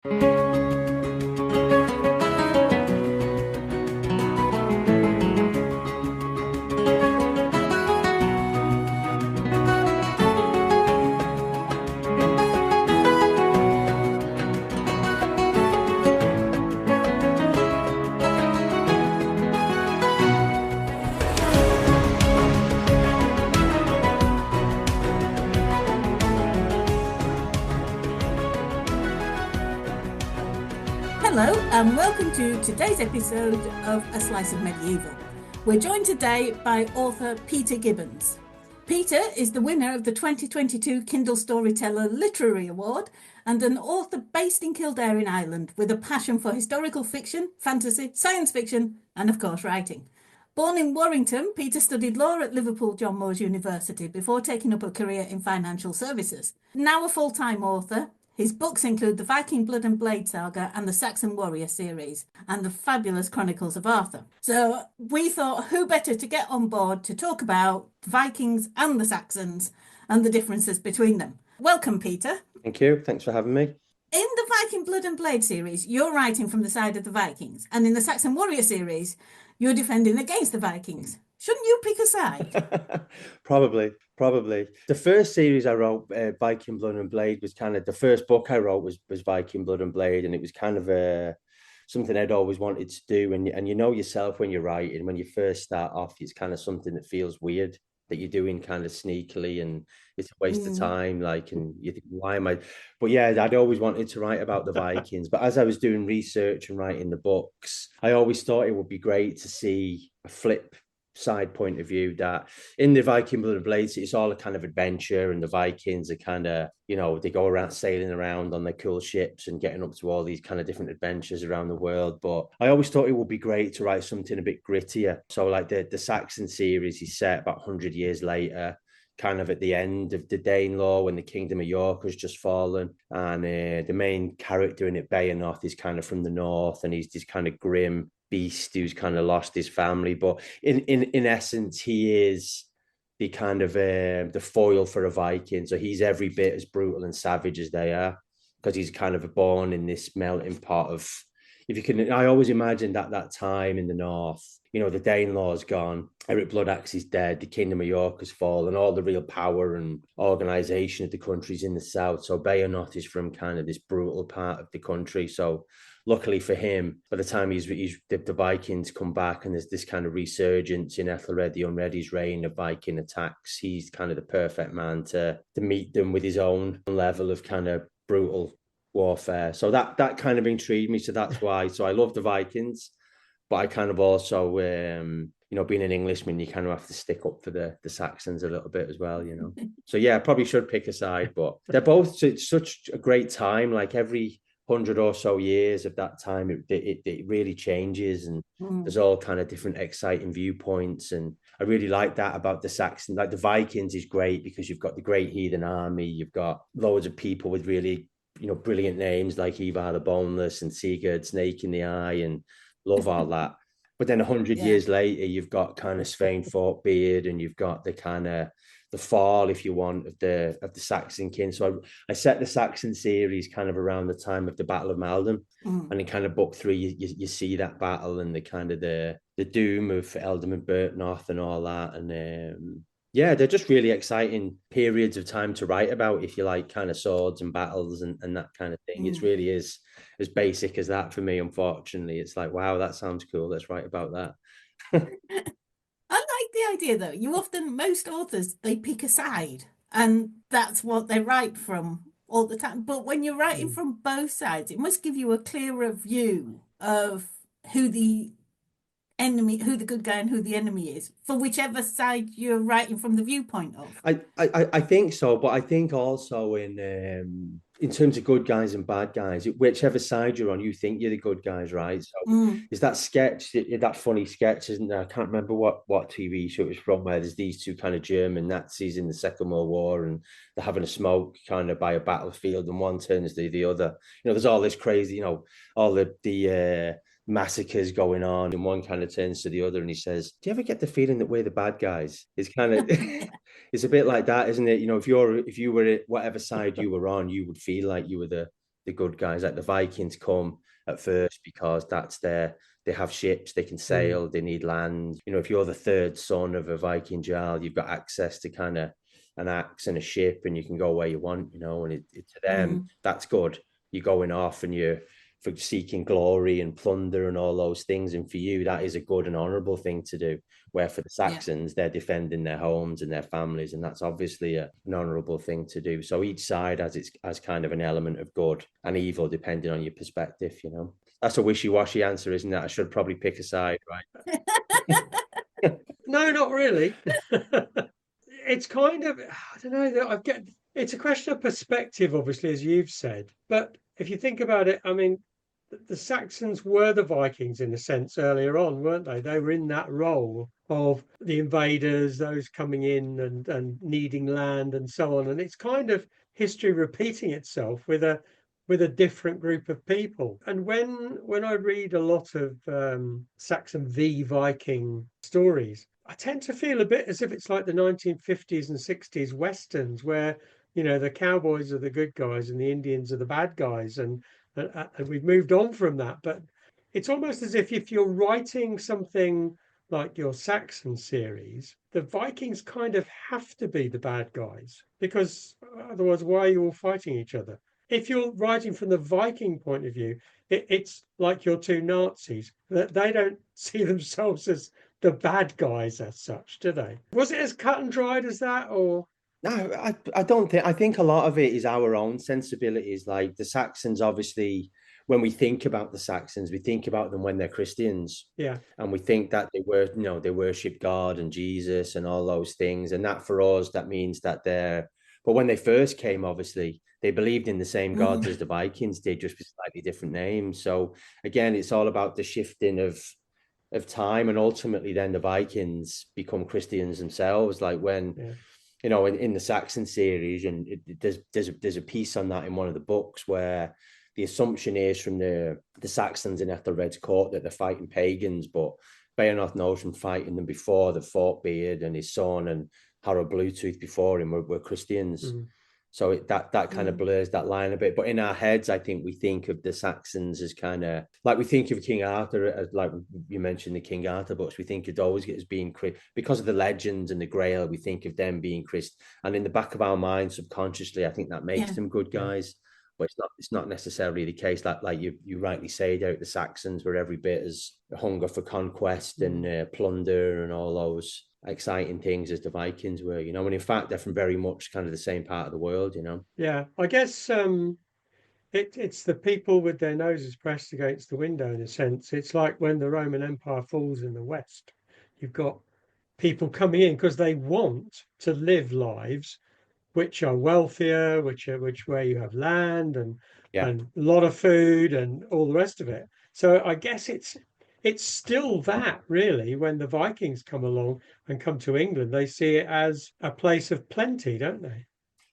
Hello and welcome to today's episode of A Slice of Medieval. We're joined today by author Peter Gibbons. Peter is the winner of the 2022 Kindle Storyteller Literary Award and an author based in Kildare in Ireland with a passion for historical fiction, fantasy, science fiction and of course writing. Born in Warrington, Peter studied law at Liverpool John Moores University before taking up a career in financial services. Now a full-time author, his books include the Viking Blood and Blade saga and the Saxon Warrior series and the fabulous Chronicles of Arthur. So we thought who better to get on board to talk about the Vikings and the Saxons and the differences between them. Welcome, Peter. Thank you. Thanks for having me. In the Viking Blood and Blade series, you're writing from the side of the Vikings, and in the Saxon Warrior series, you're defending against the Vikings. Shouldn't you pick a side? Probably. The first series I wrote, Viking Blood and Blade, was kind of the first book I wrote was Viking Blood and Blade, and it was kind of something I'd always wanted to do. And you know yourself when you're writing, when you first start off, it's kind of something that feels weird that you're doing kind of sneakily, and it's a waste of time. And you think, why am I? But yeah, I'd always wanted to write about the Vikings. But as I was doing research and writing the books, I always thought it would be great to see a flip side point of view, that in the Viking Blood and Blades, it's all a kind of adventure, and the Vikings are kind of, they go around sailing around on their cool ships and getting up to all these kind of different adventures around the world. But I always thought it would be great to write something a bit grittier. So like the Saxon series is set about 100 years later, kind of at the end of the Danelaw, when the Kingdom of York has just fallen, and the main character in it, Beowulf, is kind of from the north, and he's this kind of grim beast who's kind of lost his family, but in essence he is the kind of the foil for a Viking. So he's every bit as brutal and savage as they are, because he's kind of born in this melting pot of, if you can, I always imagined at that time in the north, the Danelaw's gone, Eric Bloodaxe is dead, the Kingdom of York has fallen, all the real power and organisation of the country's in the south. So Beowulf is from kind of this brutal part of the country. So luckily for him, by the time the Vikings come back and there's this kind of resurgence in Ethelred the Unready's reign of Viking attacks, he's kind of the perfect man to meet them with his own level of kind of brutal warfare. So that kind of intrigued me. So that's why. So I love the Vikings, but I kind of also, being an Englishman, you kind of have to stick up for the Saxons a little bit as well, So yeah, I probably should pick a side, but they're both such a great time. Like every 100 or so years of that time, it really changes, and there's all kind of different exciting viewpoints. And I really like that about the Saxons. Like the Vikings is great because you've got the great heathen army, you've got loads of people with really brilliant names like Ivar the Boneless and Sigurd Snake in the Eye, and love all that. But then 100 years later, you've got kind of Svein Forkbeard, and you've got the kind of the fall, if you want, of the Saxon kin. So I set the Saxon series kind of around the time of the Battle of Maldon, and in kind of book 3, you see that battle and the kind of the doom of Ealdorman Byrhtnoth and all that. And they're just really exciting periods of time to write about, if you like, kind of swords and battles and that kind of thing. It really is as basic as that for me, unfortunately. It's like, wow, that sounds cool. Let's write about that. I like the idea, though. Most authors, they pick a side, and that's what they write from all the time. But when you're writing from both sides, it must give you a clearer view of who the good guy and who the enemy is, for whichever side you're writing from the viewpoint of. I think so, but I think also in terms of good guys and bad guys, whichever side you're on, you think you're the good guys, right? So is that sketch, that funny sketch, isn't there? I can't remember what TV show it was from, where there's these two kind of German Nazis in the Second World War, and they're having a smoke kind of by a battlefield, and one turns to the other. There's all this crazy, all the massacres going on, and one kind of turns to the other and he says, do you ever get the feeling that we're the bad guys? It's kind of it's a bit like that, isn't it? If you were at whatever side you were on, you would feel like you were the the good guys. Like the Vikings come at first because they have ships, they can sail, they need land. You know, if you're the third son of a Viking jarl, you've got access to kind of an axe and a ship, and you can go where you want, you know, and to them, that's good. You're going off and you're for seeking glory and plunder and all those things. And for you, that is a good and honorable thing to do. Where for the Saxons, they're defending their homes and their families, and that's obviously an honorable thing to do. So each side has kind of an element of good and evil, depending on your perspective, you know. That's a wishy-washy answer, isn't it? I should probably pick a side, right? No, not really. It's kind of, I don't know, it's a question of perspective, obviously, as you've said. But if you think about it, I mean, the Saxons were the Vikings in a sense earlier on, weren't they? They were in that role of the invaders, those coming in and needing land and so on. And it's kind of history repeating itself with a different group of people. And when I read a lot of Saxon v Viking stories, I tend to feel a bit as if it's like the 1950s and 60s Westerns where, you know, the cowboys are the good guys and the Indians are the bad guys. And we've moved on from that. But it's almost as if you're writing something like your Saxon series, the Vikings kind of have to be the bad guys, because otherwise, why are you all fighting each other? If you're writing from the Viking point of view, it's like your two Nazis, that they don't see themselves as the bad guys as such, do they? Was it as cut and dried as that, or? No, I don't think. I think a lot of it is our own sensibilities. Like the Saxons, obviously, when we think about the Saxons, we think about them when they're Christians. Yeah. And we think that they were, you know, they worship God and Jesus and all those things. And that for us, that means that they're, but when they first came, obviously, they believed in the same gods as the Vikings did, just with slightly different names. So again, it's all about the shifting of time, and ultimately then the Vikings become Christians themselves. Like when you know, in the Saxon series, and there's a piece on that in one of the books where the assumption is from the Saxons in Ethelred's court that they're fighting pagans, but Beowulf knows from fighting them before that Forkbeard and his son and Harold Bluetooth before him were Christians. So that kind of blurs that line a bit. But in our heads, I think we think of the Saxons as kind of like we think of King Arthur, as like you mentioned the King Arthur books. We think of those as being because of the legends and the Grail. We think of them being Christ, and in the back of our minds, subconsciously, I think that makes them good guys. But it's not necessarily the case. Like you rightly say, Derek, the Saxons were every bit as hunger for conquest and plunder and all those exciting things as the Vikings were, you know, and in fact they're from very much kind of the same part of the world, you know. Yeah, I guess it's the people with their noses pressed against the window in a sense. It's like when the Roman Empire falls in the West, you've got people coming in because they want to live lives which are wealthier, which where you have land and a lot of food and all the rest of it. So I guess it's still that really when the Vikings come along and come to England, they see it as a place of plenty, don't they?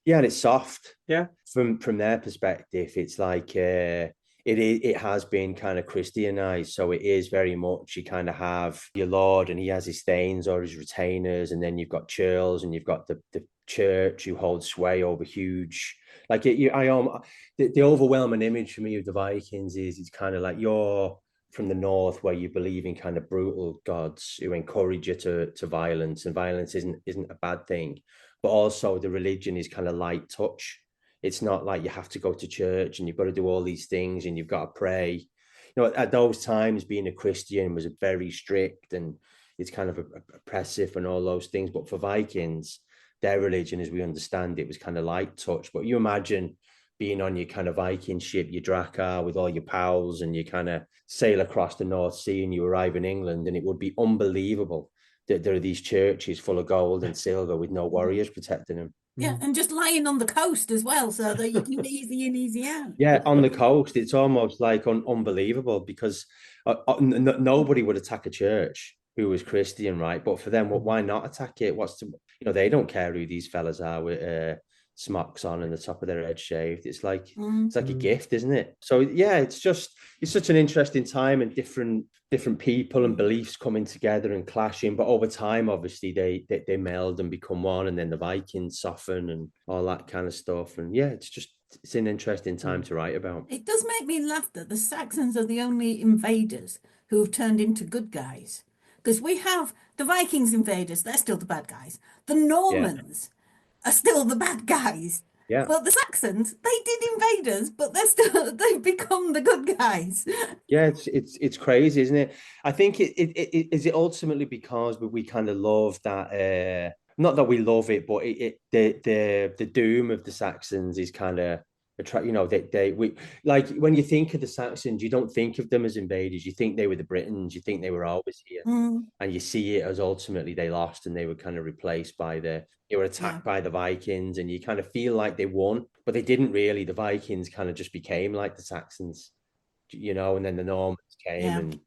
Yeah, and it's soft. Yeah. From their perspective, it's like it has been kind of Christianized. So it is very much you kind of have your lord and he has his thanes or his retainers, and then you've got churls and you've got the church who holds sway over huge. Like the overwhelming image for me of the Vikings is it's kind of like you're from the north where you believe in kind of brutal gods who encourage you to violence, and violence isn't a bad thing, but also the religion is kind of light touch. It's not like you have to go to church and you've got to do all these things and you've got to pray. You know, at those times, being a Christian was very strict and it's kind of oppressive and all those things. But for Vikings, their religion, as we understand it, was kind of light touch. But you imagine being on your kind of Viking ship, your Drakkar, with all your pals, and you kind of sail across the North Sea and you arrive in England, and it would be unbelievable that there are these churches full of gold and silver with no warriors protecting them. Yeah, and just lying on the coast as well, so that you can be easy in, easy out. Yeah, on the coast, it's almost like unbelievable because nobody would attack a church who was Christian, right? But for them, why not attack it? They don't care who these fellas are with smocks on and the top of their head shaved. It's like a gift, isn't it? So yeah, it's such an interesting time and different people and beliefs coming together and clashing. But over time, obviously, they meld and become one, and then the Vikings soften and all that kind of stuff. And yeah, it's just it's an interesting time to write about. It does make me laugh that the Saxons are the only invaders who have turned into good guys. Because we have the Vikings invaders, they're still the bad guys. The Normans are still the bad guys. Yeah. But the Saxons, they did invade us, but they've become the good guys. Yeah, it's crazy, isn't it? I think is it ultimately because we kind of love that. Not that we love it, but the doom of the Saxons is kind of we like when you think of the Saxons, you don't think of them as invaders. You think they were the Britons. You think they were always here, and you see it as ultimately they lost and they were kind of replaced by they were attacked by the Vikings, and you kind of feel like they won, but they didn't really. The Vikings kind of just became like the Saxons, and then the Normans came, and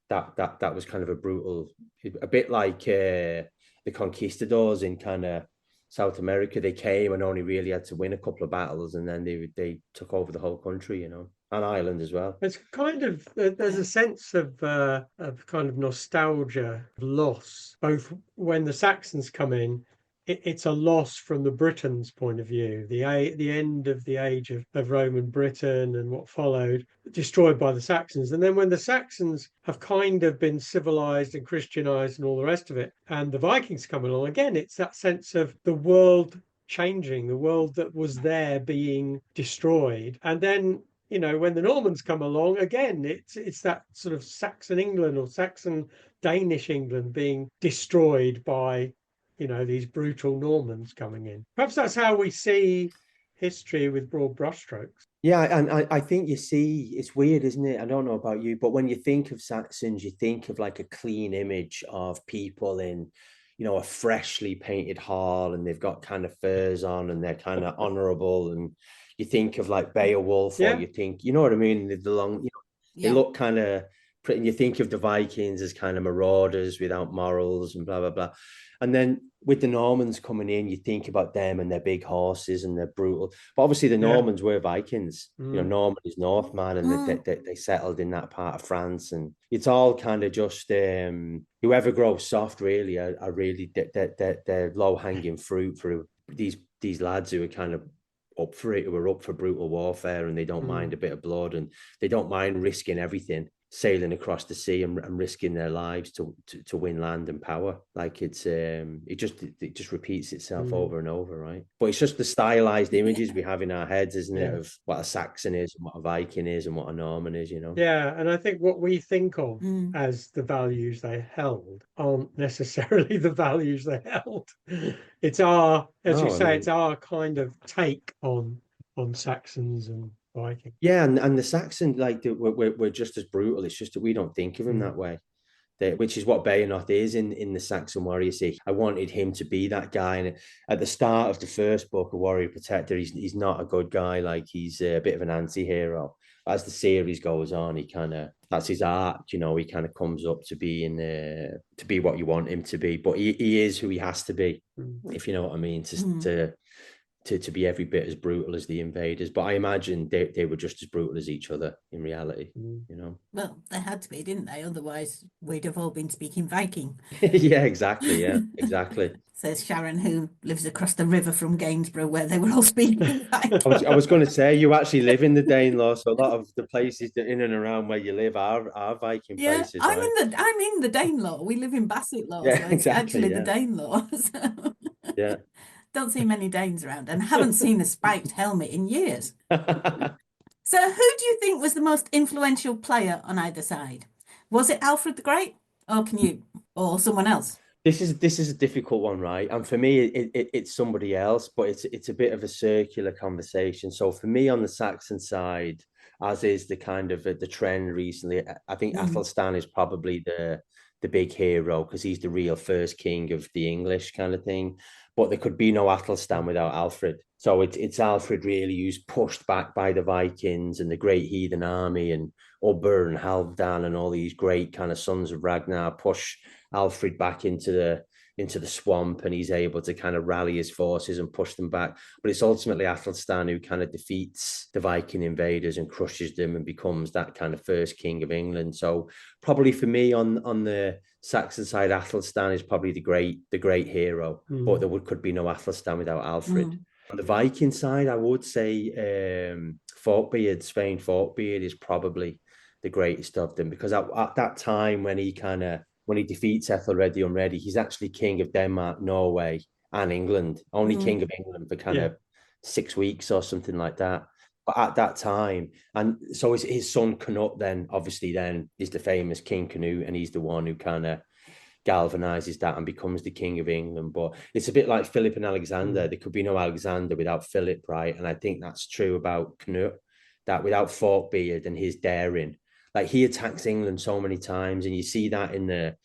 that was kind of a bit like the conquistadors in kind of South America. They came and only really had to win a couple of battles, and then they took over the whole country, and Ireland as well. It's kind of there's a sense of kind of nostalgia, loss, both when the Saxons come in. It's a loss from the Britons' point of view, the end of the age of Roman Britain and what followed, destroyed by the Saxons. And then when the Saxons have kind of been civilized and Christianized and all the rest of it, and the Vikings come along, again, it's that sense of the world changing, the world that was there being destroyed. And then, when the Normans come along, again, it's that sort of Saxon England or Saxon Danish England being destroyed by these brutal Normans coming in. Perhaps that's how we see history with broad brushstrokes. Yeah, and I think you see, it's weird, isn't it? I don't know about you, but when you think of Saxons, you think of like a clean image of people in, a freshly painted hall, and they've got kind of furs on, and they're kind of honorable, and you think of like Beowulf, or you think, you know what I mean? The long, they look kind of pretty, and you think of the Vikings as kind of marauders without morals and blah, blah, blah. And then with the Normans coming in, you think about them and their big horses and they're brutal. But obviously the Normans were Vikings. Norman is Northman, and they settled in that part of France. And it's all kind of just whoever grows soft really are really they're low-hanging fruit for these lads who are kind of up for it, who are up for brutal warfare, and they don't mind a bit of blood, and they don't mind risking everything, sailing across the sea and risking their lives to win land and power. Like it just repeats itself over and over, right? But it's just the stylized images we have in our heads, isn't it, of what a Saxon is and what a Viking is and what a Norman is, Yeah, and I think what we think of as the values they held aren't necessarily the values they held. It's our, it's our kind of take on Saxons and Vikings. Yeah, and the Saxon, like we're just as brutal. It's just that we don't think of him that way. Which is what Bayonot is in the Saxon Warrior. See, I wanted him to be that guy, and at the start of the first book, A Warrior Protector, he's not a good guy. Like he's a bit of an anti-hero. As the series goes on, he kind of, that's his arc. He kind of comes up to be what you want him to be. But he is who he has to be, if you know what I mean. To be every bit as brutal as the invaders. But I imagine they were just as brutal as each other in reality, Well, they had to be, didn't they? Otherwise, we'd have all been speaking Viking. Yeah, exactly. Yeah, exactly. Says Sharon, who lives across the river from Gainsborough, where they were all speaking Viking. I was going to say, you actually live in the Danelaw, so a lot of the places that in and around where you live are Viking places. I'm right? in the Danelaw. We live in Bassettlaw, Yeah, so it's exactly, actually the Danelaw. So. Yeah. Don't see many Danes around, and haven't seen a spiked helmet in years. So who do you think was the most influential player on either side? Was it Alfred the Great, or Canute, or someone else? This is a difficult one, right? And for me, it's somebody else, but it's a bit of a circular conversation. So for me, on the Saxon side, as is the kind of the trend recently, I think Athelstan is probably the big hero, because he's the real first king of the English kind of thing. But there could be no Athelstan without Alfred. So it's Alfred really who's pushed back by the Vikings and the great heathen army, and Ubber and Halfdan and all these great kind of sons of Ragnar push Alfred back into the swamp, and he's able to kind of rally his forces and push them back. But it's ultimately Athelstan who kind of defeats the Viking invaders and crushes them and becomes that kind of first king of England. So probably for me on the Saxon side, Athelstan is probably the great hero, but there could be no Athelstan without Alfred. On the Viking side, I would say Forkbeard, Svein Forkbeard is probably the greatest of them, because at that time when he defeats Ethelred the Unready, he's actually king of Denmark, Norway, and England. Only king of England for kind of 6 weeks or something like that. But at that time, and so his son Canute then obviously then is the famous King Canute, and he's the one who kind of galvanizes that and becomes the king of England. But it's a bit like Philip and Alexander. There could be no Alexander without Philip, right? And I think that's true about Canute, that without Forkbeard and his daring, like he attacks England so many times, and you see that in the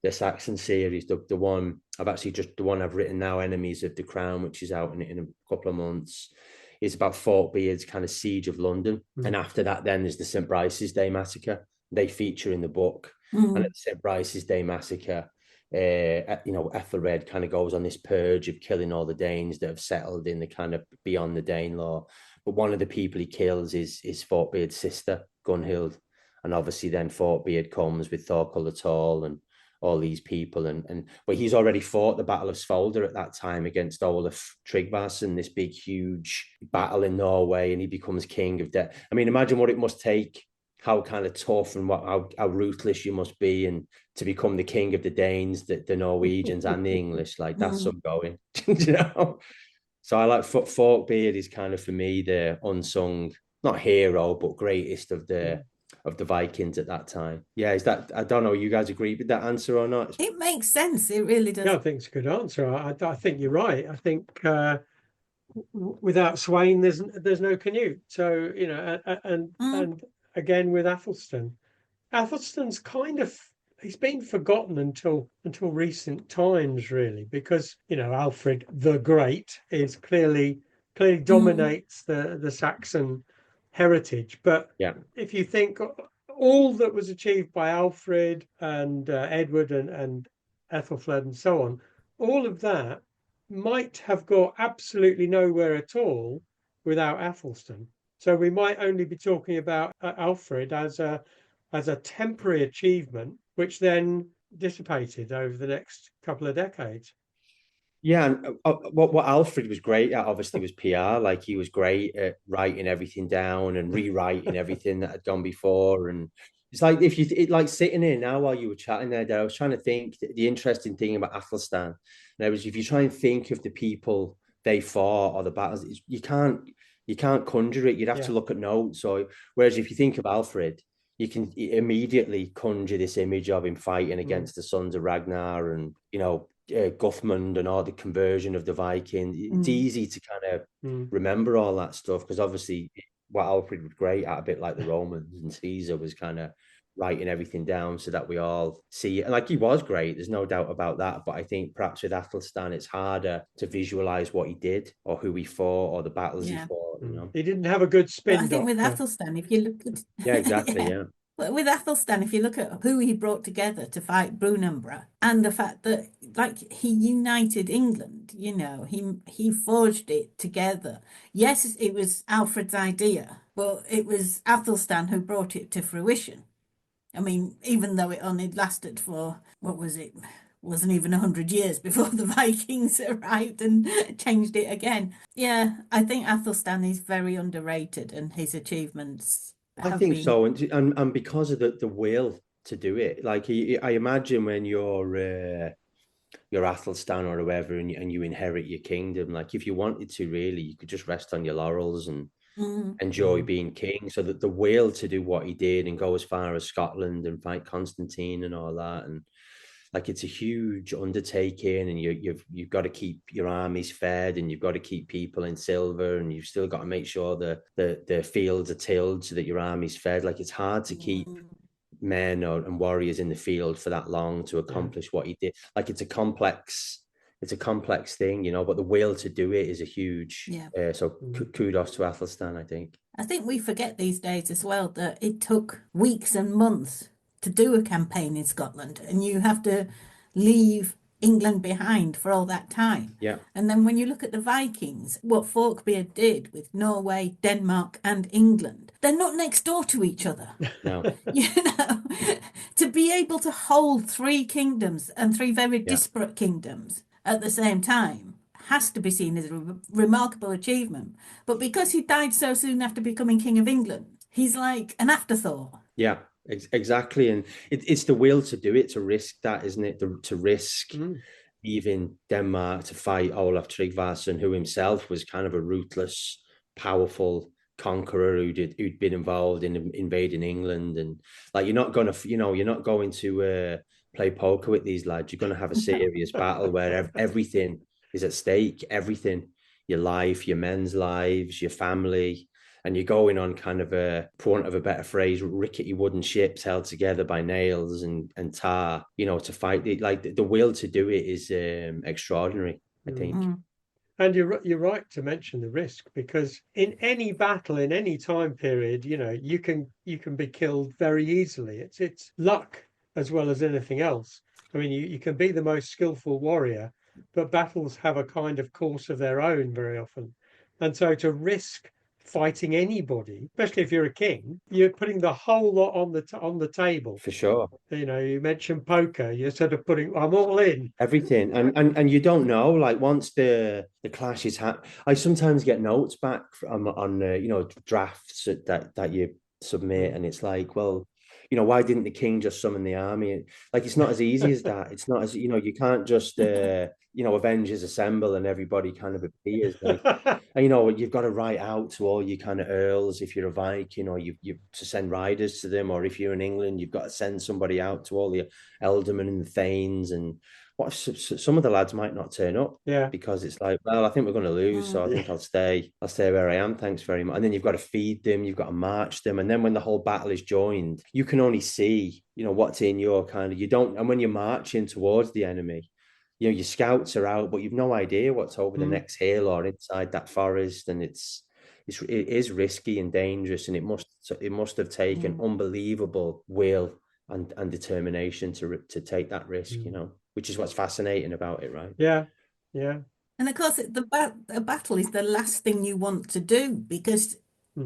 Saxon series, the one I've written now, Enemies of the Crown, which is out in a couple of months, is about Forkbeard's kind of siege of London. And after that, then there's the St. Brice's Day massacre. They feature in the book. And at the St. Brice's Day massacre, Ethelred kind of goes on this purge of killing all the Danes that have settled in the kind of beyond the Danelaw. But one of the people he kills is Forkbeard's sister, Gunhild. And obviously then Forkbeard comes with Thorkel the Tall and all these people, but he's already fought the Battle of Svolder at that time against Olaf Tryggvason, this big huge battle in Norway, and he becomes king of death. I mean, imagine what it must take, how kind of tough and how ruthless you must be, and to become the king of the Danes, the Norwegians and the English. Like that's some going. You know. So I like Forkbeard is kind of for me the unsung, not hero, but greatest of the Vikings at that time. Yeah, is that, I don't know, you guys agree with that answer or not? It makes sense. It really does. Yeah, I think it's a good answer. I think you're right. I think without Sweyn, there's no Canute. So, you know, and again with Athelstan's kind of, he's been forgotten until recent times, really, because, you know, Alfred the Great is clearly dominates the Saxon heritage. But if you think all that was achieved by Alfred and Edward and Ethelfled and so on, all of that might have got absolutely nowhere at all without Athelstan. So we might only be talking about Alfred as a temporary achievement, which then dissipated over the next couple of decades. Yeah, and what Alfred was great at obviously was PR. Like he was great at writing everything down and rewriting everything that had gone before. And it's like like sitting here now while you were chatting there, I was trying to think the interesting thing about Athelstan. And if you try and think of the people they fought or the battles, you can't conjure it. You'd have to look at notes. So whereas if you think of Alfred, you can immediately conjure this image of him fighting against the sons of Ragnar and, you know, Guthmund and all the conversion of the Vikings. It's easy to kind of remember all that stuff because obviously what Alfred was great at, a bit like the Romans and Caesar, was kind of writing everything down so that we all see it. And like he was great, there's no doubt about that. But I think perhaps with Athelstan, it's harder to visualize what he did or who he fought or the battles he fought. You know, he didn't have a good spin. But I think with Athelstan, if you look at exactly. With Athelstan, if you look at who he brought together to fight Brunanburh and the fact that, like, he united England, you know, he forged it together. Yes, it was Alfred's idea, but it was Athelstan who brought it to fruition. I mean, even though it only lasted for, what was it? Wasn't even 100 years before the Vikings arrived and changed it again. Yeah, I think Athelstan is very underrated and his achievements. I think so, and because of the will to do it, like I imagine when you're Athelstan or whoever, and you inherit your kingdom, like if you wanted to, really, you could just rest on your laurels and enjoy being king. So that the will to do what he did and go as far as Scotland and fight Constantine and all that, and like it's a huge undertaking, and you've got to keep your armies fed, and you've got to keep people in silver, and you've still got to make sure the fields are tilled so that your army's fed. Like it's hard to keep men and warriors in the field for that long to accomplish what he did. Like it's a complex thing, you know, but the will to do it is a huge so kudos to Athelstan. I think we forget these days as well that it took weeks and months to do a campaign in Scotland, and you have to leave England behind for all that time. Yeah. And then when you look at the Vikings, what Forkbeard did with Norway, Denmark and England, they're not next door to each other. No. You know, to be able to hold three kingdoms and three very disparate kingdoms at the same time has to be seen as a remarkable achievement. But because he died so soon after becoming King of England, he's like an afterthought. Yeah, exactly. And it's the will to do it, to risk that, isn't it? To risk leaving Denmark to fight Olaf Tryggvason, who himself was kind of a ruthless, powerful conqueror who'd been involved in invading England. And like, you're not going to play poker with these lads. You're going to have a serious battle where everything is at stake. Everything, your life, your men's lives, your family. And you're going on kind of for want of a better phrase, rickety wooden ships held together by nails and tar, to fight. The will to do it is extraordinary, I think. And you're right to mention the risk, because in any battle, in any time period, you can be killed very easily. It's luck as well as anything else. I mean, you can be the most skillful warrior, but battles have a kind of course of their own very often. And so to risk fighting anybody, especially if you're a king, you're putting the whole lot on the table. For sure. You mentioned poker, you're sort of putting, I'm all in. Everything. And you don't know, like, once the clashes happen, I sometimes get notes back on drafts that you submit, and it's like, well, why didn't the king just summon the army? Like, it's not as easy as that. It's not as, you can't just Avengers assemble and everybody kind of appears. Like, and, you've got to write out to all your kind of earls if you're a Viking, or you to send riders to them, or if you're in England, you've got to send somebody out to all the ealdormen and the thanes. And what if some of the lads might not turn up? Yeah, because it's like, well, I think we're going to lose, so I think I'll stay where I am. Thanks very much. And then you've got to feed them, you've got to march them, and then when the whole battle is joined, you can only see, what's in your kind of, you don't. And when you're marching towards the enemy, your scouts are out, but you've no idea what's over the next hill or inside that forest, and it is risky and dangerous, and it must have taken unbelievable will and determination to take that risk, which is what's fascinating about it, right? Yeah. And of course, a battle is the last thing you want to do, because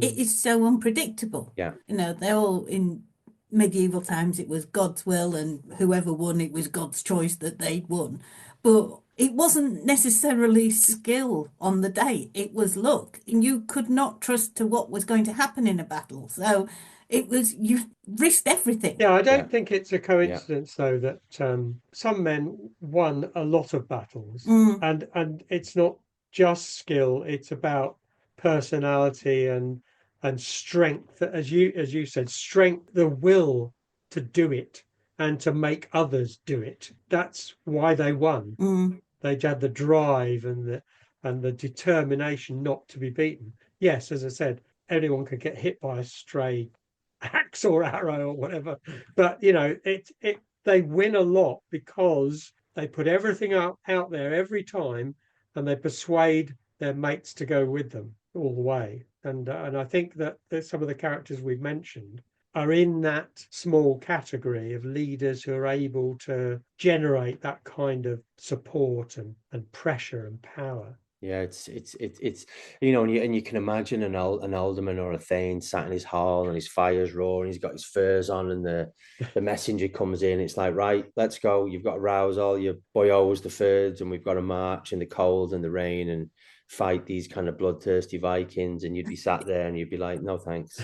it is so unpredictable. Yeah. They're all in medieval times, it was God's will, and whoever won, it was God's choice that they'd won. But it wasn't necessarily skill on the day, it was luck. And you could not trust to what was going to happen in a battle. So it was, you risked everything. Yeah, I don't think it's a coincidence, though, that some men won a lot of battles. And it's not just skill, it's about personality and strength, as you said, strength, the will to do it and to make others do it. That's why they won. They had the drive and the determination not to be beaten. Yes, as I said, anyone could get hit by a stray axe or arrow or whatever, but they win a lot because they put everything out there every time, and they persuade their mates to go with them all the way. And I think that some of the characters we've mentioned are in that small category of leaders who are able to generate that kind of support and pressure and power. Yeah, it's and you can imagine an alderman or a thane sat in his hall and his fire's roaring, he's got his furs on, and the messenger comes in. It's like, right, let's go. You've got to rouse all your boyos, the thirds, and we've got to march in the cold and the rain and fight these kind of bloodthirsty Vikings. And you'd be sat there and you'd be like, no thanks,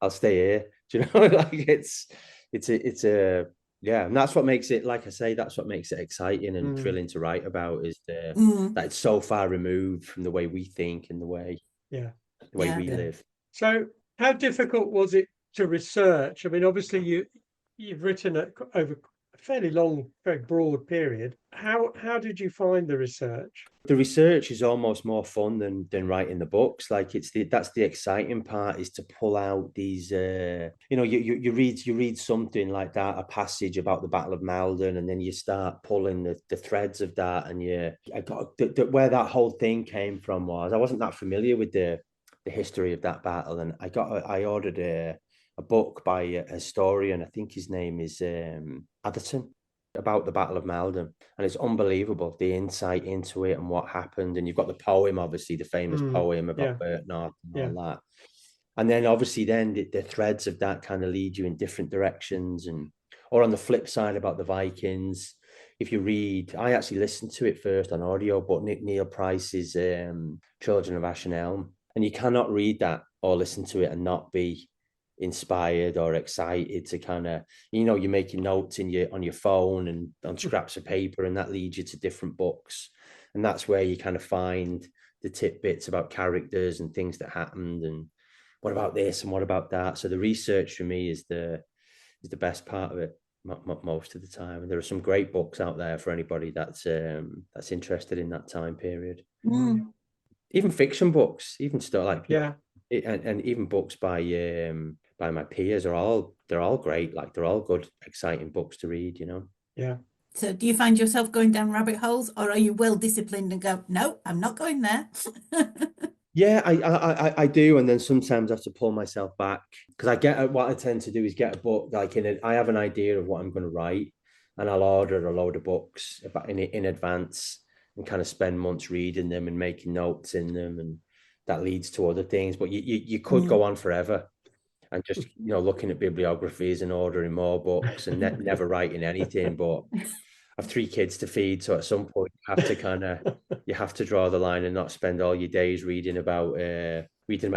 I'll stay here. Do you know? Like, it's a yeah, and that's what makes it, like I say, that's what makes it exciting and thrilling to write about, is that it's so far removed from the way we think and the way we live. So how difficult was it to research? I mean, obviously you've written over a fairly long, very broad period. How did you find the research? The research is almost more fun than writing the books. Like, that's the exciting part, is to pull out these you read something like that, a passage about the Battle of Maldon, and then you start pulling the threads of that, and where that whole thing came from was, I wasn't that familiar with the history of that battle, and I ordered a book by a historian, I think his name is Atherton, about the Battle of Maldon, and it's unbelievable, the insight into it and what happened. And you've got the poem, obviously, the famous poem about Bertnard and all that, and then obviously then the threads of that kind of lead you in different directions. Or on the flip side about the Vikings, if you read, I actually listened to it first on audio, but Neil Price's Children of Ash and Elm, and you cannot read that or listen to it and not be inspired or excited to kind of, you're making notes on your phone and on scraps of paper, and that leads you to different books, and that's where you kind of find the tidbits about characters and things that happened, and what about this and what about that. So the research for me is the best part of it most of the time, and there are some great books out there for anybody that's interested in that time period. Even fiction books, even stuff like and even books by my peers they're all great. Like, they're all good, exciting books to read, So do you find yourself going down rabbit holes, or are you well disciplined and go, no, I'm not going there? Yeah, I do, and then sometimes I have to pull myself back, because what I tend to do is get a book, like I have an idea of what I'm going to write, and I'll order a load of books in advance and kind of spend months reading them and making notes in them, and that leads to other things. But you could go on forever and just looking at bibliographies and ordering more books and never writing anything. But I've 3 kids to feed, so at some point you have to draw the line and not spend all your days reading about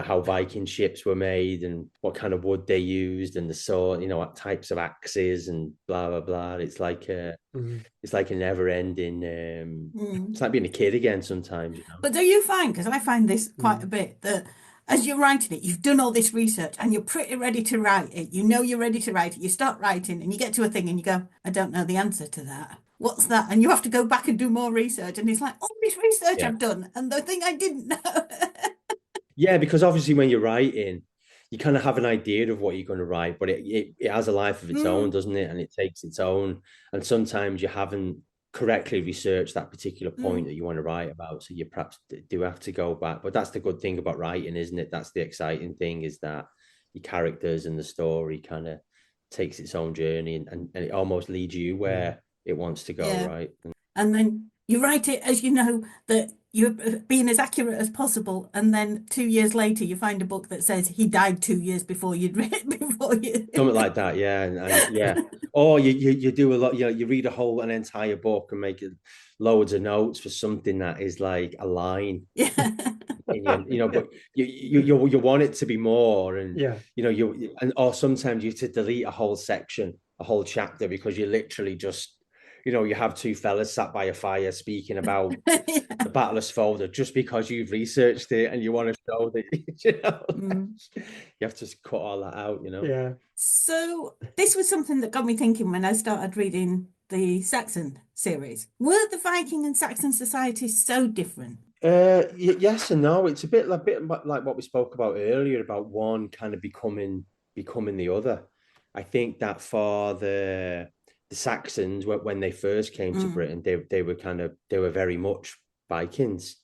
how Viking ships were made and what kind of wood they used and the sword, what types of axes and blah blah blah. It's like it's like a never ending. It's like being a kid again sometimes. But do you find, because I find this quite a bit, that as you're writing it, you've done all this research and you're pretty ready to write it. You're ready to write it. You start writing and you get to a thing and you go, I don't know the answer to that. What's that? And you have to go back and do more research. And it's like, all this research I've done and the thing I didn't know. Yeah, because obviously when you're writing, you kind of have an idea of what you're going to write, but it has a life of its own, doesn't it? And it takes its own. And sometimes you haven't correctly researched that particular point that you want to write about. So you perhaps do have to go back. But that's the good thing about writing, isn't it? That's the exciting thing, is that your characters and the story kind of takes its own journey and it almost leads you where it wants to go, right? And then you write it as that you're being as accurate as possible, and then 2 years later you find a book that says he died 2 years before you'd read something like that, yeah. Or you do a lot, you read an entire book and make loads of notes for something that is like a line. But you want it to be more, and or sometimes you have to delete a whole section, a whole chapter, because you literally just you have 2 fellas sat by a fire speaking about the Battle of Svolder just because you've researched it and you want to show that you have to cut all that out, Yeah. So this was something that got me thinking when I started reading the Saxon series. Were the Viking and Saxon societies so different? Yes and no. It's a bit like what we spoke about earlier, about one kind of becoming the other. I think that for the Saxons, when they first came to Britain, they were very much Vikings.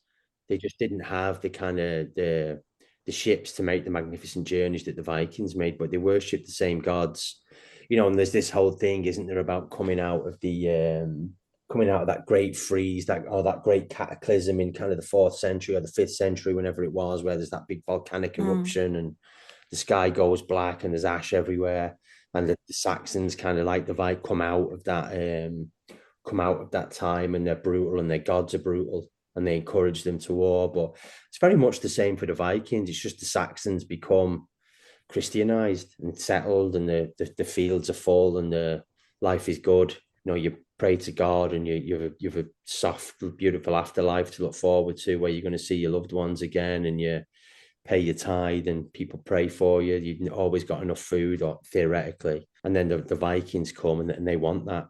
They just didn't have the kind of the ships to make the magnificent journeys that the Vikings made, but they worshipped the same gods, and there's this whole thing, isn't there, about coming out of that great freeze, that great cataclysm in kind of the 4th century or the 5th century, whenever it was, where there's that big volcanic eruption and the sky goes black and there's ash everywhere. And the Saxons, kind of like the Vikings, come out of that time, and they're brutal and their gods are brutal and they encourage them to war. But it's very much the same for the Vikings. It's just the Saxons become Christianized and settled, and the fields are full and the life is good. You pray to God and you have a soft, beautiful afterlife to look forward to, where you're going to see your loved ones again, and you pay your tithe and people pray for you. You've always got enough food, or theoretically. And then the Vikings come and they want that.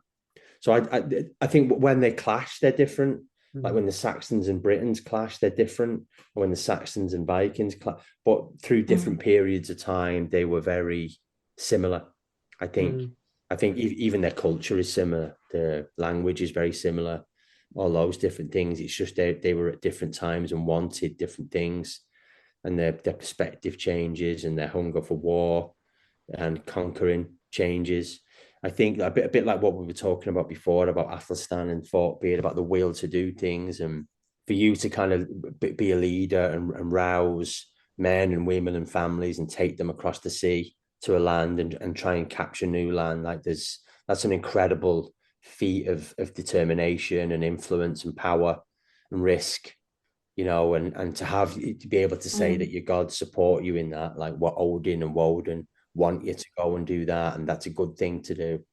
So I think when they clash, they're different. Like when the Saxons and Britons clash, they're different. And when the Saxons and Vikings clash, but through different periods of time, they were very similar. I think even their culture is similar. Their language is very similar. All those different things. It's just they were at different times and wanted different things. And their perspective changes, and their hunger for war and conquering changes. I think a bit like what we were talking about before, about Athelstan and Forkbeard, about the will to do things, and for you to kind of be a leader and rouse men and women and families and take them across the sea to a land and try and capture new land. Like that's an incredible feat of determination and influence and power and risk, you know, and to be able to say that your gods support you in that, like what Odin and Woden want you to go and do that, and that's a good thing to do.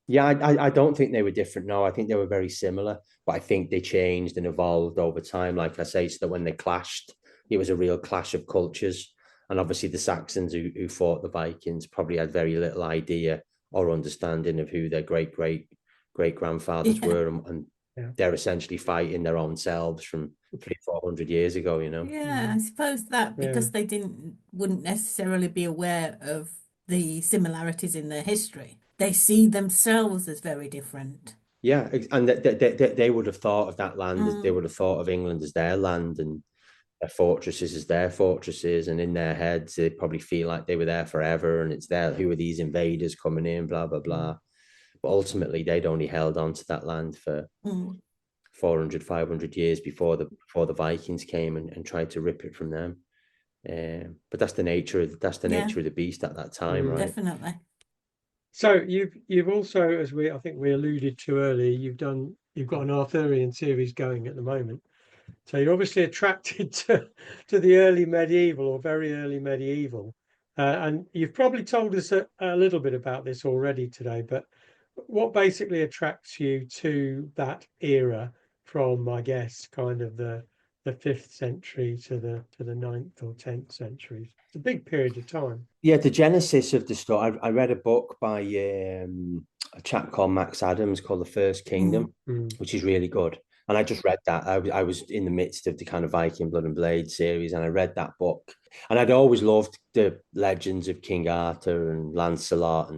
Yeah, I don't think they were different. No, I think they were very similar, but I think they changed and evolved over time. Like I say, so that when they clashed, it was a real clash of cultures. And obviously, the Saxons who fought the Vikings probably had very little idea or understanding of who their great grandfathers were, and they're essentially fighting their own selves from 300-400 years ago. You know. Yeah, I suppose that because they wouldn't necessarily be aware of the similarities in their history. They see themselves as very different. Yeah, and they would have thought of that land as they would have thought of England as their land and their fortresses as their fortresses, and in their heads they probably feel like they were there forever, and it's there, who are these invaders coming in, blah blah blah. But ultimately, they'd only held on to that land for 400, 500 years before the Vikings came and tried to rip it from them. But that's the nature of nature of the beast at that time, right? Definitely. So you've also, as I think we alluded to earlier, you've got an Arthurian series going at the moment. So you're obviously attracted to the early medieval or very early medieval, and you've probably told us a little bit about this already today. But what basically attracts you to that era from, I guess, kind of the 5th century to the 9th or 10th centuries? It's a big period of time. Yeah, the genesis of the story. I read a book by a chap called Max Adams called The First Kingdom, which is really good. And I just read that. I was in the midst of the kind of Viking Blood and Blade series, and I read that book. And I'd always loved the legends of King Arthur and Lancelot,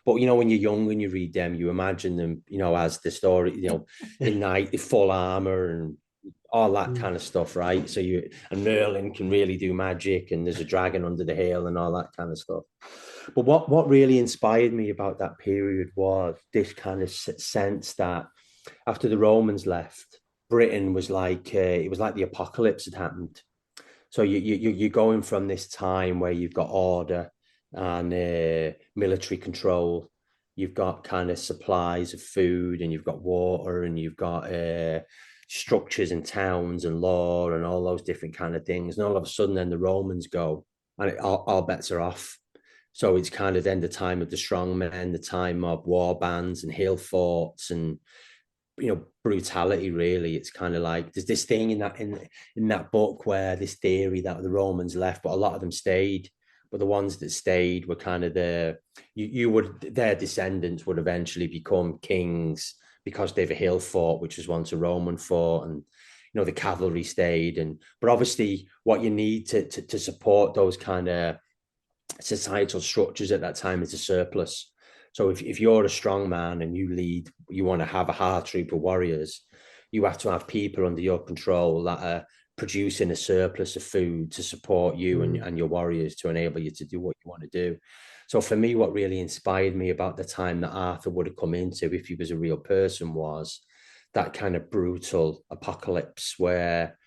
but you know, when you're young and you read them, you imagine them, you know, as the story, you know, in knight, full armor and all that kind of stuff, right? So and Merlin can really do magic, and there's a dragon under the hill and all that kind of stuff. But what really inspired me about that period was this kind of sense that after the Romans left, Britain was like it was like the apocalypse had happened. So you're going from this time where you've got order and military control, you've got kind of supplies of food, and you've got water, and you've got structures and towns and law and all those different kind of things. And all of a sudden, then the Romans go, and all bets are off. So it's kind of then the time of the strong men, the time of war bands and hill forts and, you know, brutality. Really, it's kind of like there's this thing in that book where this theory that the Romans left, but a lot of them stayed. But the ones that stayed were kind of their descendants would eventually become kings because they have a hill fort, which was once a Roman fort, and you know the cavalry stayed. But obviously, what you need to support those kind of societal structures at that time is a surplus. So if you're a strong man and you want to have a hard troop of warriors, you have to have people under your control that are producing a surplus of food to support you and your warriors to enable you to do what you want to do. So for me, what really inspired me about the time that Arthur would have come into, if he was a real person, was that kind of brutal apocalypse where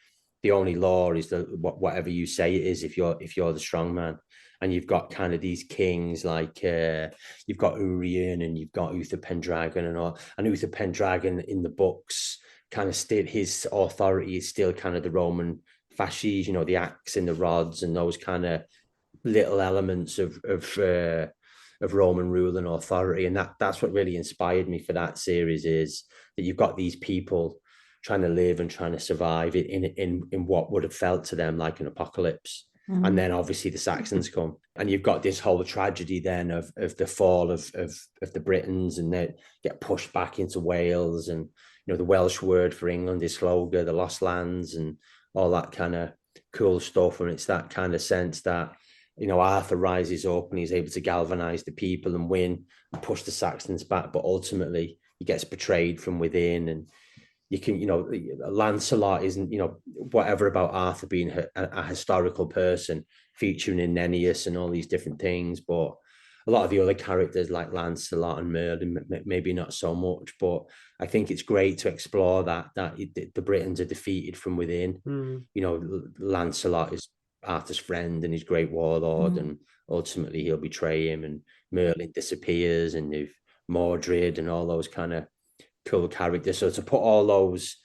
the only law is whatever you say it is if you're the strong man. And you've got kind of these kings like you've got Urien and you've got Uther Pendragon and all. And Uther Pendragon in the books kind of still, his authority is still kind of the Roman fasces, you know, the axe and the rods and those kind of little elements of Roman rule and authority. And that's what really inspired me for that series, is that you've got these people trying to live and trying to survive in what would have felt to them like an apocalypse. And then obviously the Saxons come, and you've got this whole tragedy then of the fall of the Britons, and they get pushed back into Wales, and you know the Welsh word for England is Sloga, the lost lands, and all that kind of cool stuff. And it's that kind of sense that, you know, Arthur rises up and he's able to galvanize the people and win and push the Saxons back, but ultimately he gets betrayed from within. And you can, you know, Lancelot isn't, you know, whatever about Arthur being a historical person featuring in Nennius and all these different things, but a lot of the other characters like Lancelot and Merlin, maybe not so much. But I think it's great to explore that the Britons are defeated from within. You know, Lancelot is Arthur's friend and his great warlord, and ultimately he'll betray him, and Merlin disappears, and you've Mordred and all those kind of cool characters. So to put all those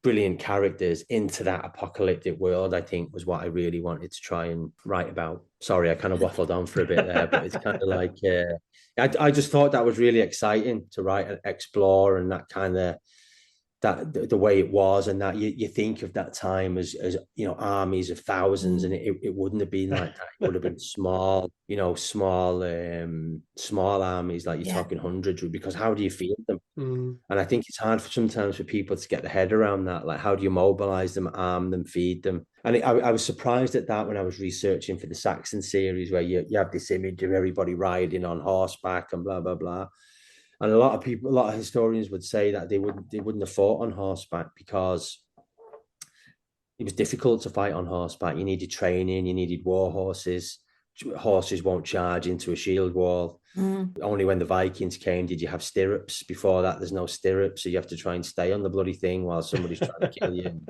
brilliant characters into that apocalyptic world, I think was what I really wanted to try and write about. Sorry, I kind of waffled on for a bit there, but it's kind of like I just thought that was really exciting to write and explore, and that kind of that the way it was, and that you think of that time as armies of thousands, and it wouldn't have been like that. It would have been small, small armies, like you're talking hundreds, because how do you feed them? And I think it's hard sometimes for people to get their head around that. Like, how do you mobilize them, arm them, feed them? And I was surprised at that when I was researching for the Saxon series, where you have this image of everybody riding on horseback and blah, blah, blah. And a lot of historians would say that they wouldn't have fought on horseback because it was difficult to fight on horseback. You needed training, you needed war horses. Horses won't charge into a shield wall. Only when the Vikings came did you have stirrups. Before that, there's no stirrups, so you have to try and stay on the bloody thing while somebody's trying to kill you.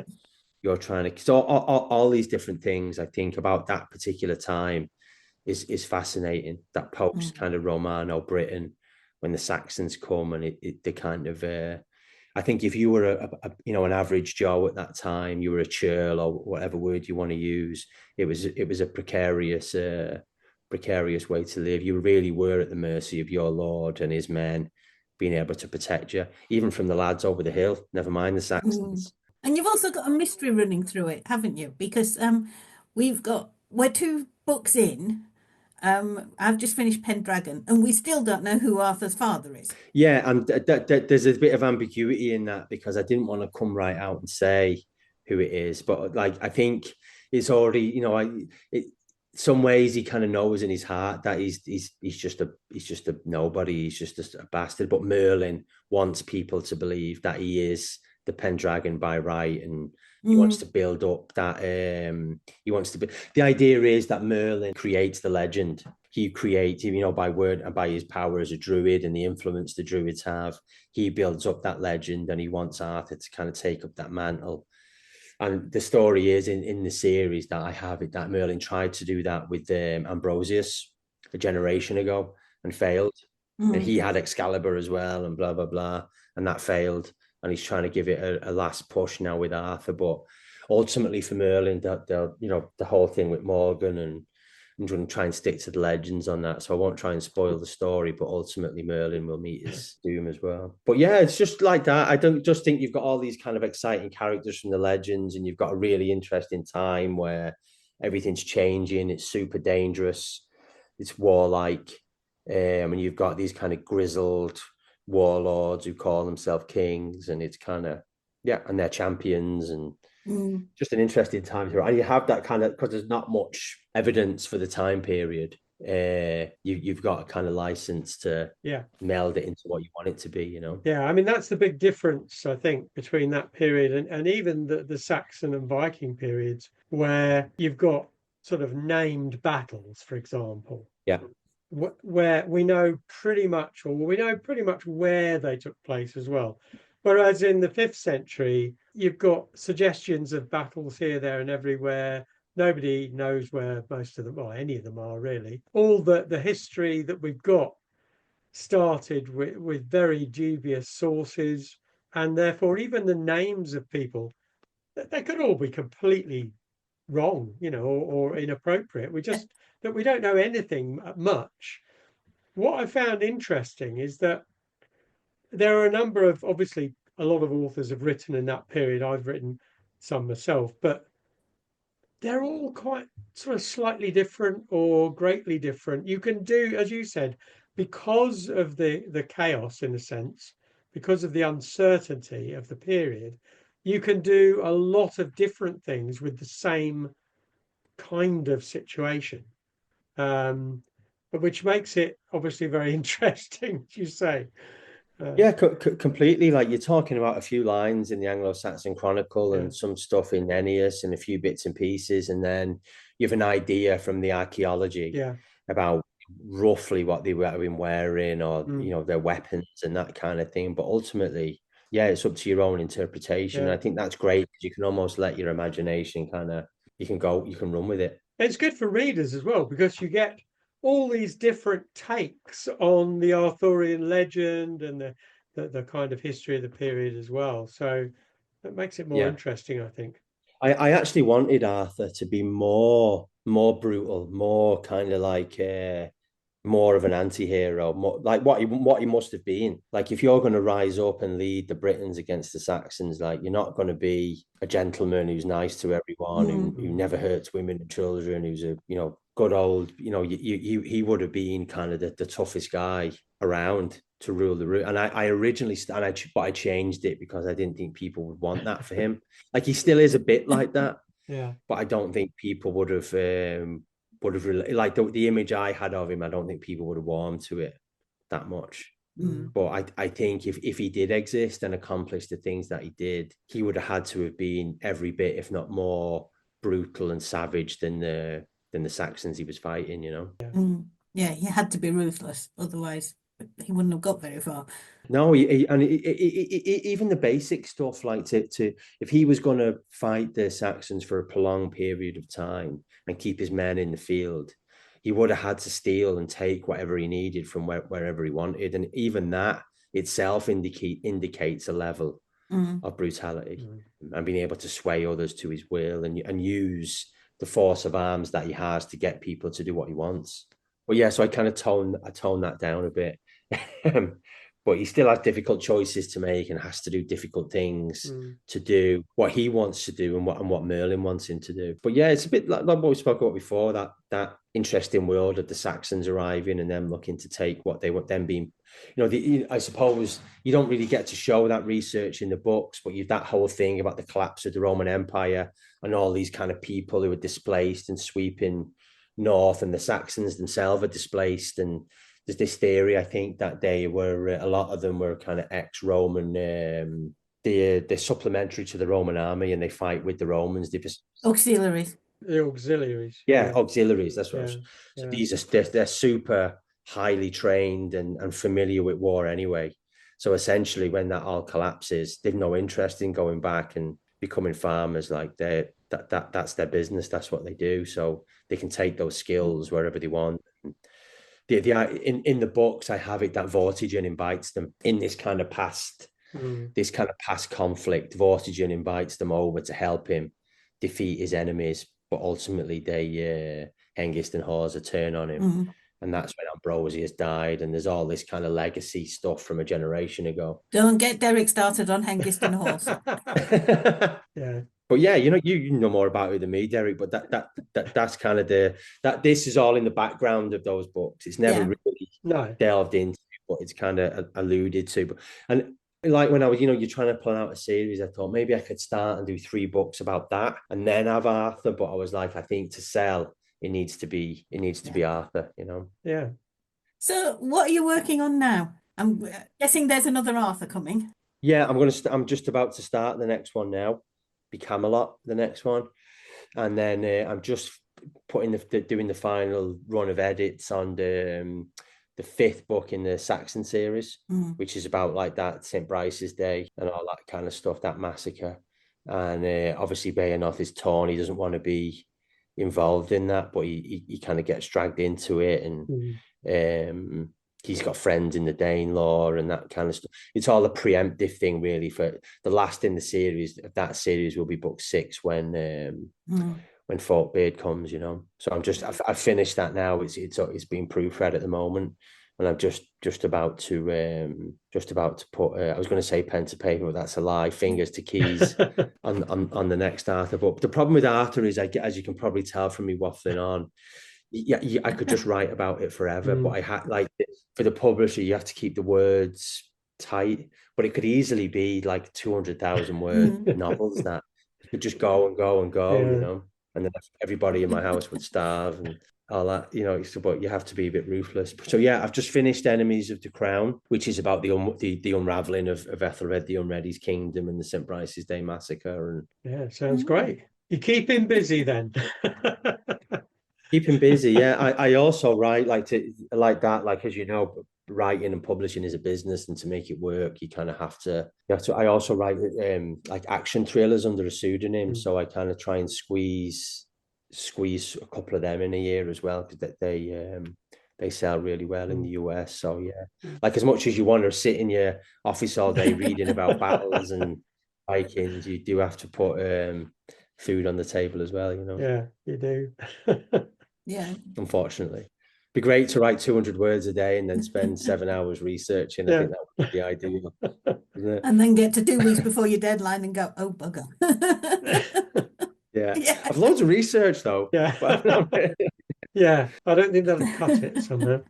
You're trying to. So all these different things I think about that particular time is fascinating. That post kind of Romano Britain, when the Saxons come, and they kind of. I think if you were an average Joe at that time, you were a churl or whatever word you want to use, it was a precarious way to live. You really were at the mercy of your lord and his men being able to protect you, even from the lads over the hill, never mind the Saxons. And you've also got a mystery running through it, haven't you? Because we're 2 books in. I've just finished Pendragon, and we still don't know who Arthur's father is. Yeah, and there's a bit of ambiguity in that, because I didn't want to come right out and say who it is, but like I think it's already, some ways he kind of knows in his heart that he's just a nobody, he's just a bastard. But Merlin wants people to believe that he is the Pendragon by right, and he wants to build up that. The idea is that Merlin creates the legend. He creates, by word and by his power as a druid and the influence the druids have. He builds up that legend, and he wants Arthur to kind of take up that mantle. And the story is in the series that I have it that Merlin tried to do that with Ambrosius a generation ago and failed. And he had Excalibur as well, and blah blah blah, and that failed. And he's trying to give it a last push now with Arthur. But ultimately for Merlin, the whole thing with Morgan, and I'm going to try and stick to the legends on that. So I won't try and spoil the story, but ultimately Merlin will meet his doom as well. But yeah, it's just like that. I don't just think you've got all these kind of exciting characters from the legends, and you've got a really interesting time where everything's changing. It's super dangerous. It's warlike. And you've got these kind of grizzled warlords who call themselves kings, and it's kind of and they're champions, and just an interesting time here. And you have that kind of, because there's not much evidence for the time period, you've got a kind of license to meld it into what you want it to be, I mean, that's the big difference, I think, between that period and even the Saxon and Viking periods, where you've got sort of named battles, for example, where we know pretty much where they took place as well. Whereas in the 5th century, you've got suggestions of battles here, there, and everywhere. Nobody knows where most of them, or any of them, are really. All the history that we've got started with very dubious sources, and therefore even the names of people, they could all be completely wrong, or inappropriate. We don't know anything much. What I found interesting is that there are a number of, obviously, a lot of authors have written in that period. I've written some myself, but they're all quite sort of slightly different or greatly different. You can do, as you said, because of the chaos, in a sense, because of the uncertainty of the period, you can do a lot of different things with the same kind of situation, which makes it obviously very interesting, as you say. Completely. Like, you're talking about a few lines in the Anglo-Saxon Chronicle and some stuff in Ennius and a few bits and pieces, and then you have an idea from the archaeology about roughly what they would have been wearing, or their weapons and that kind of thing. But ultimately, it's up to your own interpretation. And I think that's great, because you can almost let your imagination you can run with it. It's good for readers as well, because you get all these different takes on the Arthurian legend and the kind of history of the period as well. So that makes it more Yeah. interesting, I think. I actually wanted Arthur to be more brutal, more kind of like more of an anti-hero, more like what he must have been. Like if you're going to rise up and lead the Britons against the Saxons, like you're not going to be a gentleman who's nice to everyone, who never hurts women and children, who's a good old, he would have been kind of the toughest guy around to rule the route. And I originally but I changed it because I didn't think people would want that for him. Like he still is a bit like that. Yeah. But I don't think people would have like the image I had of him. I don't think people would have warmed to it that much. But I think if he did exist and accomplish the things that he did, he would have had to have been every bit, if not more, brutal and savage than the Saxons he was fighting. Yeah, he had to be ruthless, otherwise he wouldn't have got very far. No, even the basic stuff, like to if he was going to fight the Saxons for a prolonged period of time and keep his men in the field, he would have had to steal and take whatever he needed from wherever he wanted, and even that itself indicates a level of brutality and being able to sway others to his will and use the force of arms that he has to get people to do what he wants. But yeah, so I kind of tone that down a bit. But he still has difficult choices to make and has to do difficult things to do what he wants to do and what Merlin wants him to do. But yeah, it's a bit like what we spoke about before, that interesting world of the Saxons arriving and them looking to take what they want, them being, I suppose you don't really get to show that research in the books, but that whole thing about the collapse of the Roman Empire and all these kind of people who are displaced and sweeping north, and the Saxons themselves are displaced. And there's this theory, I think, that they were a lot of them were kind of ex-Roman. They're supplementary to the Roman army, and they fight with the Romans. Auxiliaries. The auxiliaries. Yeah, auxiliaries. That's what. So yeah. these are they're super highly trained and familiar with war anyway. So essentially, when that all collapses, they've no interest in going back and becoming farmers. Like that's their business. That's what they do. So they can take those skills wherever they want. In the books, I have it that Vortigern invites them in this kind of past conflict. Vortigern invites them over to help him defeat his enemies, but ultimately Hengist and Horsa turn on him, and that's when Ambrosia has died, and there's all this kind of legacy stuff from a generation ago. Don't get Derek started on Hengist and Horsa. Yeah. But yeah, you know more about it than me, Derek. But that's kind of this is all in the background of those books. It's never really delved into, but it's kind of alluded to. And like when I was, you're trying to plan out a series, I thought maybe I could start and do 3 books about that and then have Arthur. But I was like, I think to sell, it needs to be Arthur, Yeah. So what are you working on now? I'm guessing there's another Arthur coming. Yeah, I'm just about to start the next one now. Be Camelot, the next one, and then I'm just doing the final run of edits on the 5th book in the Saxon series, which is about like that St. Brice's Day and all that kind of stuff, that massacre. And obviously Beowulf is torn; he doesn't want to be involved in that, but he kind of gets dragged into it, and he's got friends in the Danelaw and that kind of stuff. It's all a preemptive thing, really. For the last in the series, that series will be book 6 when Forkbeard comes. So I've finished that now. It's being proofread at the moment, and I'm just about to put. I was going to say pen to paper, but that's a lie. Fingers to keys on the next Arthur book. The problem with Arthur is, as you can probably tell from me waffling on. Yeah, I could just write about it forever, but I had for the publisher, you have to keep the words tight. But it could easily be like 200,000 word novels that could just go and go and go, and then everybody in my house would starve and all that, But you have to be a bit ruthless. So yeah, I've just finished Enemies of the Crown, which is about the unraveling of Ethelred the Unready's kingdom and the St. Brice's Day massacre. And sounds great. You keep him busy then. Keep him busy, yeah. I also write as writing and publishing is a business, and to make it work, you kind of have to. I also write like action thrillers under a pseudonym, so I kind of try and squeeze a couple of them in a year as well, because they're they sell really well in the US. So yeah, like as much as you want to sit in your office all day reading about battles and Vikings, you do have to put food on the table as well, you know. Yeah, you do. Yeah. Unfortunately, be great to write 200 words a day and then spend 7 hours researching. I think that would be the ideal, isn't it? And then get to 2 weeks before your deadline and go, oh bugger. Yeah. Yeah. I've loads of research though. Yeah. But I'm not- Yeah, I don't think that'll cut it somehow.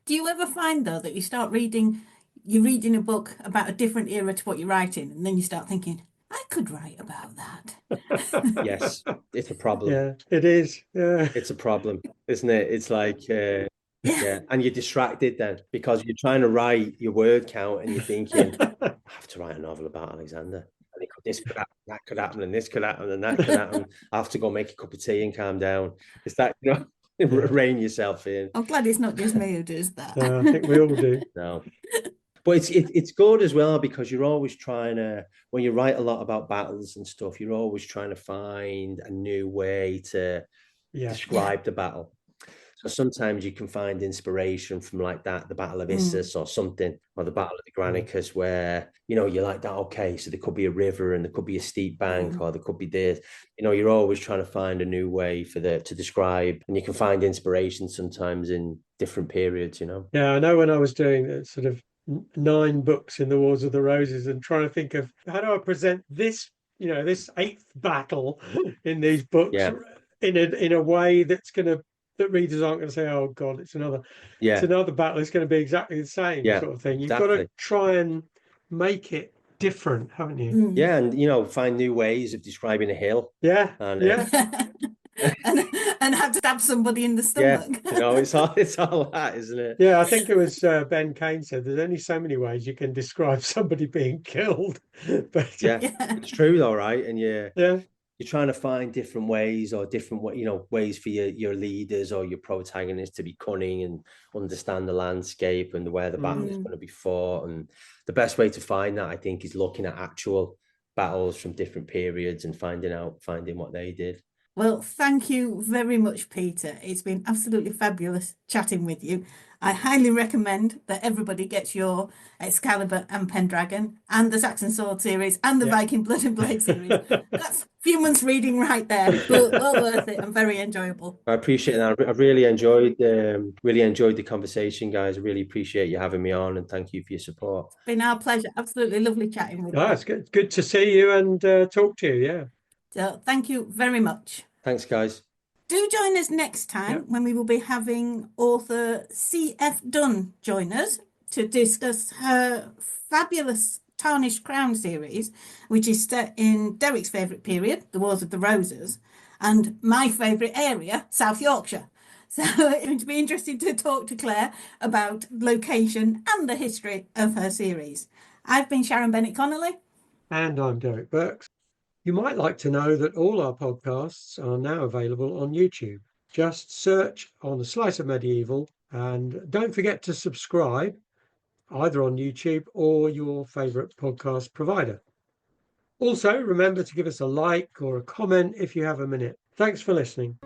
Do you ever find though that you're reading a book about a different era to what you're writing, and then you start thinking, I could write about that. Yes, it's a problem. Yeah, it is. Yeah. It's a problem, isn't it? It's like, yeah, and you're distracted then because you're trying to write your word count and you're thinking, I have to write a novel about Alexander. And this could happen, that could happen, and this could happen, and that could happen. I have to go make a cup of tea and calm down. It's that, you know, rein yourself in. I'm glad it's not just me who does that. I think we all do. No. But it's good as well because you're always trying to, when you write a lot about battles and stuff, you're always trying to find a new way to describe the battle. So sometimes you can find inspiration from like that, the Battle of Issus or something, or the Battle of the Granicus, where, you know, you're like that, okay, so there could be a river and there could be a steep bank or there could be this, you know, you're always trying to find a new way to describe, and you can find inspiration sometimes in different periods, you know. Yeah, I know when I was doing sort of 9 books in the Wars of the Roses and trying to think of how do I present this, you know, this 8th battle in these books in a way that readers aren't going to say, oh God, it's another battle. It's going to be exactly the same sort of thing. You've got to try and make it different, haven't you? Yeah, and you know, find new ways of describing a hill. Yeah, and, and have to stab somebody in the stomach. Yeah, you know, it's all that, isn't it? Yeah, I think it was Ben Kane said there's only so many ways you can describe somebody being killed. But it's true though, right? And you're trying to find different ways or different ways for your leaders or your protagonists to be cunning and understand the landscape and where the battle is going to be fought. And the best way to find that, I think, is looking at actual battles from different periods and finding what they did. Well, thank you very much, Peter. It's been absolutely fabulous chatting with you. I highly recommend that everybody gets your Excalibur and Pendragon and the Saxon Sword series and the Viking Blood and Blade series. That's a few months reading right there, but well worth it and very enjoyable. I appreciate that. I really enjoyed the conversation, guys. I really appreciate you having me on, and thank you for your support. It's been our pleasure. Absolutely lovely chatting with you. It's good to see you and talk to you. Yeah. So thank you very much. Thanks, guys. Do join us next time when we will be having author C.F. Dunn join us to discuss her fabulous Tarnished Crown series, which is set in Derek's favourite period, the Wars of the Roses, and my favourite area, South Yorkshire. So it would be interesting to talk to Claire about location and the history of her series. I've been Sharon Bennett Connolly. And I'm Derek Birks. You might like to know that all our podcasts are now available on YouTube. Just search on A Slice of Medieval and don't forget to subscribe either on YouTube or your favourite podcast provider. Also, remember to give us a like or a comment if you have a minute. Thanks for listening.